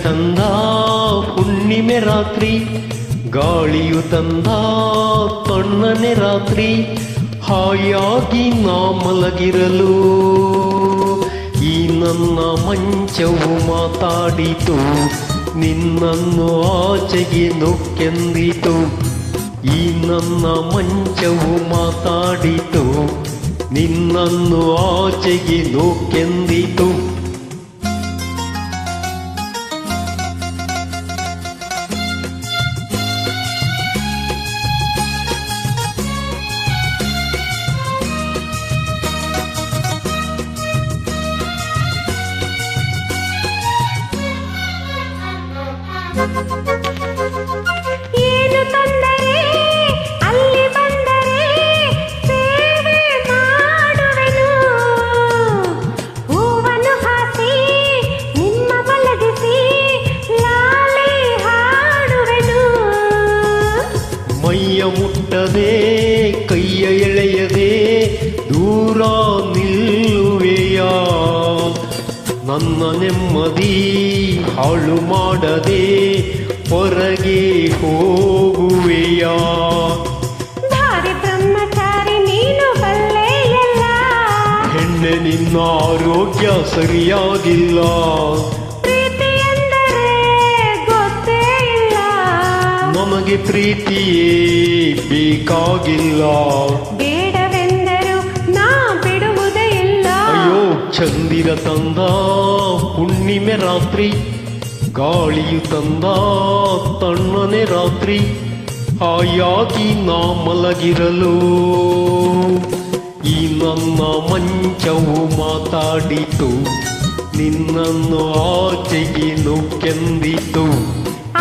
ತಂದ ಹುಣ್ಣಿಮೆ ರಾತ್ರಿ, ಗಾಳಿಯು ತಂದ ತಣ್ಣನೆ ರಾತ್ರಿ, ಹಾಯಾಗಿ ನಾ ಮಲಗಿರಲು ಈ ನನ್ನ ಮಂಚವು ಮಾತಾಡಿತು, ನಿನ್ನನ್ನು ಆಚೆಗೆ ನೊಕ್ಕೆಂದಿತು. ಈ ನನ್ನ ಮಂಚವು ಮಾತಾಡಿತು, ನಿನ್ನನ್ನು ಆಚೆಗೆ ನೊಕ್ಕೆಂದಿತು. ಏನು ತಂದರೆ ಅಲ್ಲಿ ಬಂದರೆ ಸೇವೆ ಮಾಡುವೆನು, ಹೂವನ್ನು ಹಾಸಿ ನಿಮ್ಮ ಮಲಗಿಸಿ ಲಾಲಿ ಹಾಡುವೆನು. ಮೈಯ ಮುಟ್ಟದೆ ಕೈಯ ಎಳೆಯದೆ ದೂರ ನಿಲ್ಲುವೆಯ, ನನ್ನ ನೆಮ್ಮದಿ ಹಾಳು ಮಾಡದೆ ಹೊರಗೆ ಹೋಗುವೆಯ. ಧಾರಿ ಬ್ರಹ್ಮಚಾರಿ ನೀನು ಬಲ್ಲೆಯಲ್ಲ, ಹೆಣ್ಣೆ ನಿನ್ನ ಆರೋಗ್ಯ ಸರಿಯಾಗಿಲ್ಲ, ಪ್ರೀತಿ ಎಂದರೆ ಗೊತ್ತೇ ಇಲ್ಲ, ನಮಗೆ ಪ್ರೀತಿಯೇ ಬೇಕಾಗಿಲ್ಲ. ಬೇಡವೆಂದರು ನಾ ಬಿಡುವುದೇ ಇಲ್ಲ. ಅಯ್ಯೋ ಚಂದಿರ ತಂದ ಹುಣ್ಣಿಮೆ ರಾತ್ರಿ, ಗಾಳಿಯು ತಂದ ತಣ್ಣನೆ ರಾತ್ರಿ, ಹಾಯಾಗಿ ನಾ ಮಲಗಿರಲು ಈ ನನ್ನ ಮಂಚವು ಮಾತಾಡಿತು, ನಿನ್ನನ್ನು ಆಚೆಗೆ ನೊಕ್ಕೆಂದಿತು.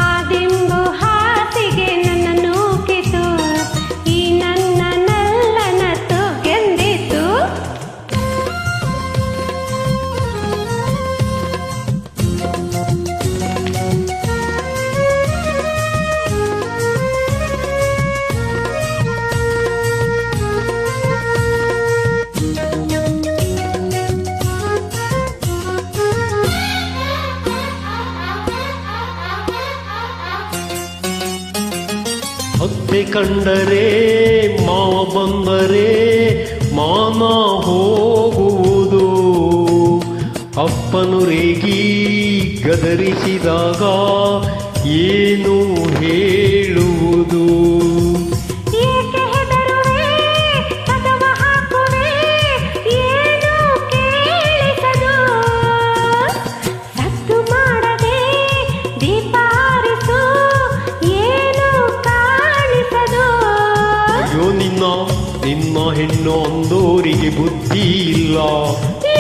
ಆ ದಿಂಬು ಹಾಸಿಗೆ ನನ್ನ ನೂಕಿತು, ಈ ನನ್ನ ನಲ್ಲನ ತುಗೆಂದಿತು. ಅತ್ತೆ ಕಂಡರೆ ಮಾವ ಬಂದರೆ ಮಾನ ಹೋಗುವುದು, ಅಪ್ಪನು ರೇಗಿ ಗದರಿಸಿದಾಗ ಏನು ಹೇಳುವುದು. ಏಕೆ ಹೆದರುವೆ ಕದವ ಹಾಕುವೆ ಏನು ಕೇಳಿಸದು, ಸದ್ದು ಮಾಡದೆ ದೀಪ ಹಾರಿಸು ಏನು ಕಾಣಿಸದು. ಅಯ್ಯೋ ನಿನ್ನ ಹೆಣ್ಣು ಅಂದೋರಿಗೆ ಬುದ್ಧಿ ಇಲ್ಲ,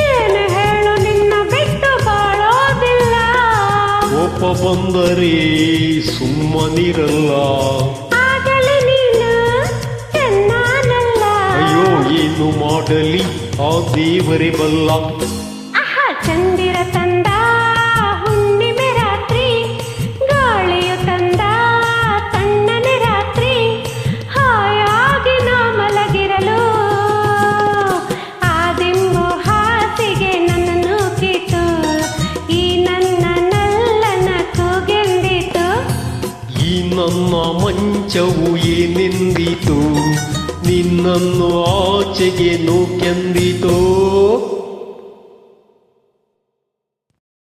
ಏನು ಹೇಳು ನಿನ್ನ ಬಿಟ್ಟು ಬಾಳೋದಿಲ್ಲ, ಕೋಪ ಬಂದರೆ ಸುಮ್ಮನಿರಲ್ಲ. ಆಗಲೇ ನೀನು ಚೆನ್ನಾನಲ್ಲ. ಅಯ್ಯೋ ಏನು ಮಾಡಲಿ ಆ ದೇವರೇ ಬಲ್ಲ. ಆಹಾ ಚಂದಿರ ತಂದ ಹುಣ್ಣಿಮೆ ರಾತ್ರಿ, ಗಾಳಿಯು ತಂದ ತಣ್ಣನೆ ರಾತ್ರಿ, ಹಾಯಾಗಿ ನಾ ಮಲಗಿರಲು ಆ ದಿಂಬು ಹಾಸಿಗೆ ನನ್ನ ನೂಕಿತು, ಈ ನನ್ನ ನಲ್ಲನ ಕೂಗೆಂದಿತು. ಈ ನನ್ನ ಮಂಚವು ಏನೆಂದಿತು, ನಿನ್ನನ್ನು ಆಚೆಗೆ ನೊಕ್ಕೆಂದಿತೋ.